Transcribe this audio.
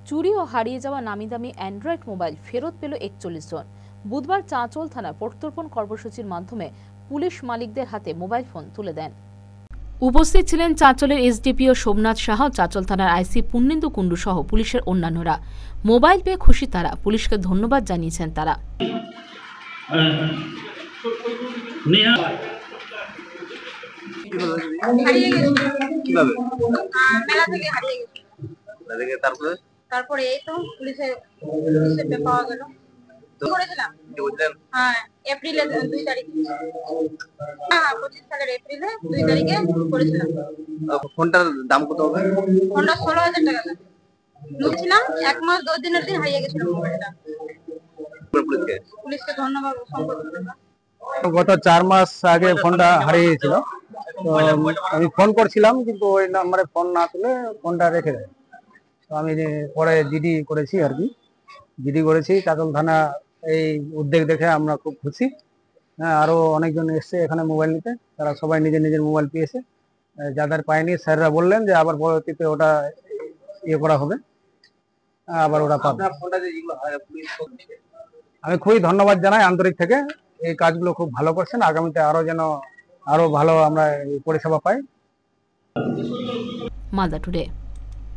চুরি ও হারিয়ে যাওয়া নামিদামি অ্যান্ড্রয়েড মোবাইল ফেরত পেল ৪১ জন। বুধবার চাঁচল থানা প্রত্যর্পণ কর্মসূচির মাধ্যমে পুলিশ মালিকদের হাতে মোবাইল ফোন তুলে দেন। উপস্থিত ছিলেন চাঁচলের এসডিপিও সোমনাথ সাহা, চাঁচল থানার আইসি পুণ্যেন্দু কুণ্ডু সহ পুলিশের অন্যান্যরা। মোবাইল পেয়ে খুশি তারা, পুলিশকে ধন্যবাদ জানিয়েছেন তারা। তারপরে এই তো পুলিশে পাওয়া গেল। করেছিলাম হ্যাঁ এপ্রিলের 2 তারিখ, 25 সালের এপ্রিলে 2 তারিখে করেছিলাম। ফোনটার দাম কত হবে? ফোনটা 16,000 টাকা দাম। নিয়েছিলাম 1 মাস 10 দিনের দিন হারিয়ে গেছিল মোবাইলটা। পুলিশকে ধন্যবাদ। গত 4 মাস আগে ফোনটা হারিয়ে গেছিল, তো আমি ফোন করছিলাম কিন্তু ওই নাম্বারে ফোন না তুলে ফোনটা রেখে দেয়। তো আমি পরে জিডি করেছি আর কি, জিডি করেছি চাঁচল থানা। এই উদ্যোগ দেখে আমরা খুব খুশি। হ্যাঁ, আরো অনেকজন এসছে এখানে মোবাইল নিতে, তারা সবাই নিজের নিজের মোবাইল পেয়েছে। যাদের পায়নি স্যাররা বললেন যে আবার পরবর্তীতে ওটা ইয়ে করা হবে, আবার ওটা পাবে। আমি খুবই ধন্যবাদ জানাই আন্তরিক থেকে, এই কাজগুলো খুব ভালো করছেন। আগামীতে আরো ভালো আমরা পরিষেবা পাই। মালদা টুডে।